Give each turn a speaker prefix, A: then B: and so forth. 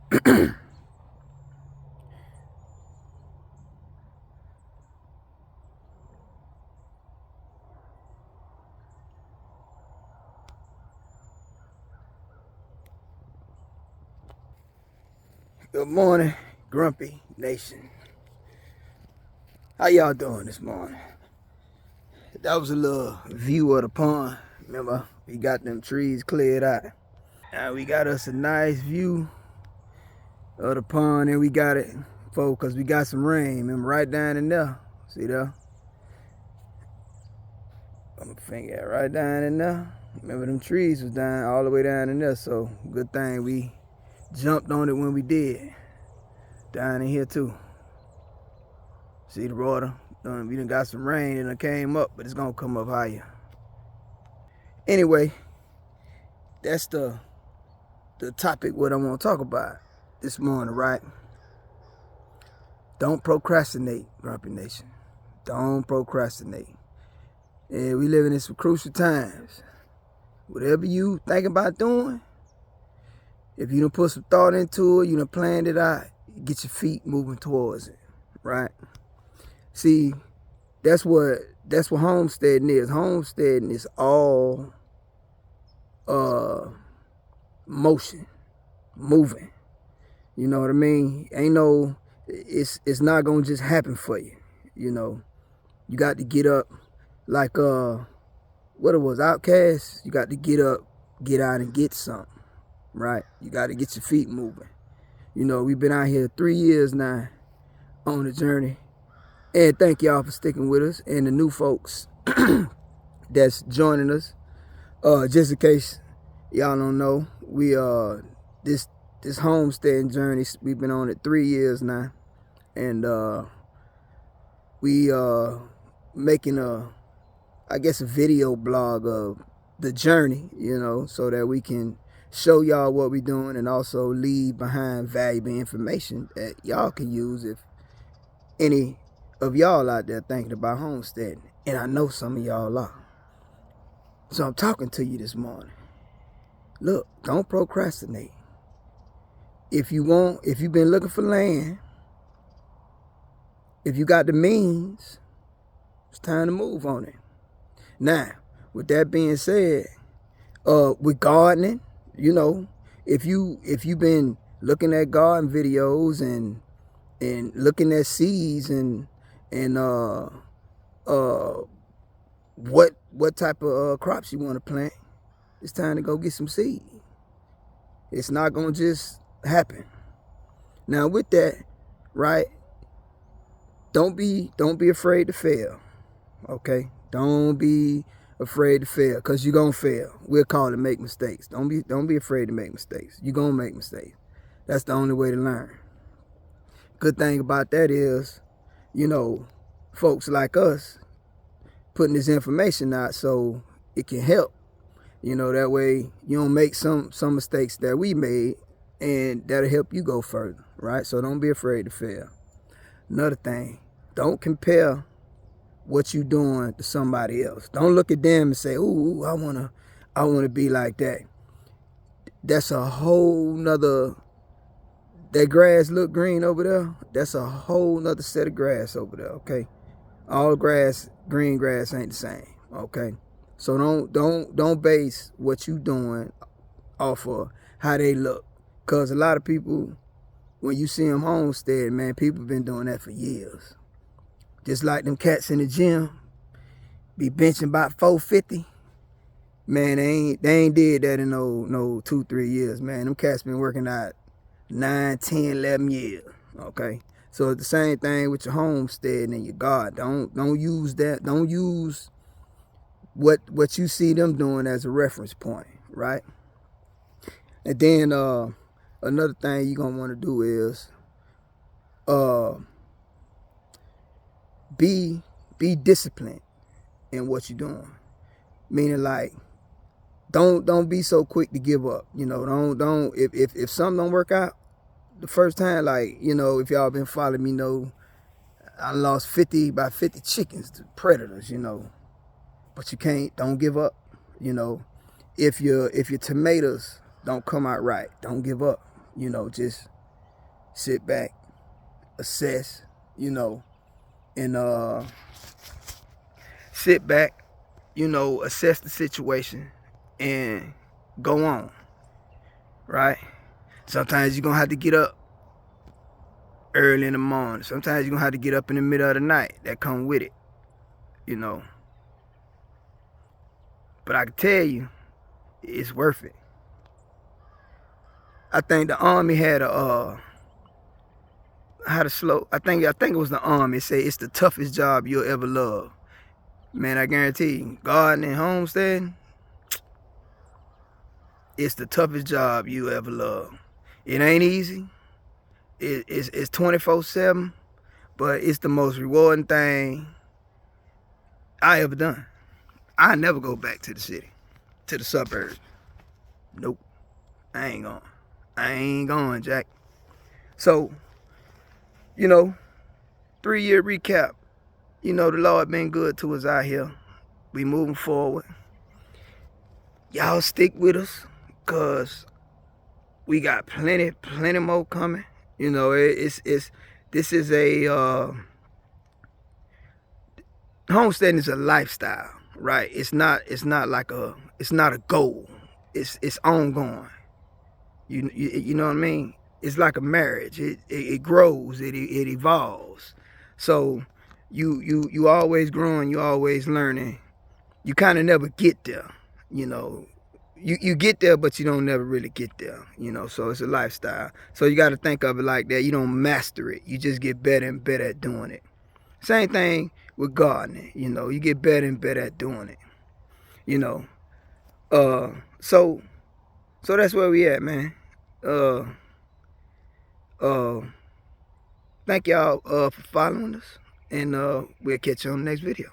A: Good morning, Grumpy Nation. How y'all doing this morning? That was a little view of the pond. Remember, we got them trees cleared out. Now we got us a nice view of the pond, and we got it, folks, because we got some rain. Remember, right down in there. See there? I'm gonna finger right down in there. Remember, them trees was down all the way down in there, so good thing we jumped on it when we did. Down in here, too. See the water? We done got some rain and it came up, but it's gonna come up higher. Anyway, that's the topic what I want to talk about this morning, right? Don't procrastinate, Grumpy Nation. Don't procrastinate. And we live in some crucial times. Whatever you think about doing, if you don't put some thought into it, you done planned it out, get your feet moving towards it, right? See, that's what homesteading is. Homesteading is all motion, moving. You know what I mean? Ain't no, it's not gonna just happen for you. You know, you got to get up like what it was, Outcast. You got to get up, get out and get something, right? You got to get your feet moving. You know, we've been out here 3 years now on the journey. And thank y'all for sticking with us and the new folks that's joining us. Just in case y'all don't know, we this homesteading journey, we've been on it 3 years now, and we making I guess a video blog of the journey, you know, so that we can show y'all what we're doing and also leave behind valuable information that y'all can use if any of y'all out there thinking about homesteading. And I know some of y'all are. So I'm talking to you this morning. Look, don't procrastinate. If you've been looking for land, if you got the means, it's time to move on it. Now, with that being said, with gardening, you know, if you've been looking at garden videos and looking at seeds and what type of crops you want to plant, it's time to go get some seed. It's not gonna just happen. Now with that, right? Don't be afraid to fail. Okay? Don't be afraid to fail, because you're gonna fail. We'll call it make mistakes. Don't be afraid to make mistakes. You're gonna make mistakes. That's the only way to learn. Good thing about that is, you know, folks like us putting this information out so it can help. You know, that way you don't make some mistakes that we made, and that'll help you go further, right? So don't be afraid to fail. Another thing, don't compare what you doing to somebody else. Don't look at them and say, "Ooh, I wanna be like that." That's a whole nother. That grass look green over there. That's a whole nother set of grass over there. Okay, all grass, green grass ain't the same. Okay, so don't base what you doing off of how they look, cause a lot of people, when you see them homestead, man, people been doing that for years. Just like them cats in the gym, be benching about 450. Man, they ain't did that in no 2-3 years, man. Them cats been working out 9, 10, 11 years. Okay, so it's the same thing with your homestead and your garden. Don't use that. Don't use what you see them doing as a reference point, right? And then another thing you're gonna want to do is be disciplined in what you're doing. Meaning, like, don't be so quick to give up. You know, don't if something don't work out the first time, like, you know, if y'all been following me, know I lost 50 chickens to predators, you know. But don't give up. You know, if your tomatoes don't come out right, don't give up. You know, just sit back, assess, you know, and sit back, you know, assess the situation and go on, right? Sometimes you're gonna have to get up early in the morning. Sometimes you're gonna have to get up in the middle of the night. That come with it, you know. But I can tell you, it's worth it. I think the Army had a I think it was the Army. It said it's the toughest job you'll ever love. Man, I guarantee you, gardening, homesteading, it's the toughest job you ever love. It ain't easy. It's 24/7, but it's the most rewarding thing I ever done. I never go back to the city, to the suburbs. Nope, I ain't going. I ain't going, Jack. So, you know, 3-year recap. You know, the Lord been good to us out here. We moving forward. Y'all stick with us, cause we got plenty more coming. You know, this is a homesteading is a lifestyle, right? It's not like it's not a goal. It's ongoing. You know what I mean? It's like a marriage. It grows. It evolves. So you always growing. You always learning. You kind of never get there. You know, you get there, but you don't never really get there. You know, so it's a lifestyle. So you got to think of it like that. You don't master it. You just get better and better at doing it. Same thing with gardening. You know, you get better and better at doing it. You know, so that's where we at, man. Thank y'all for following us, and we'll catch you on the next video.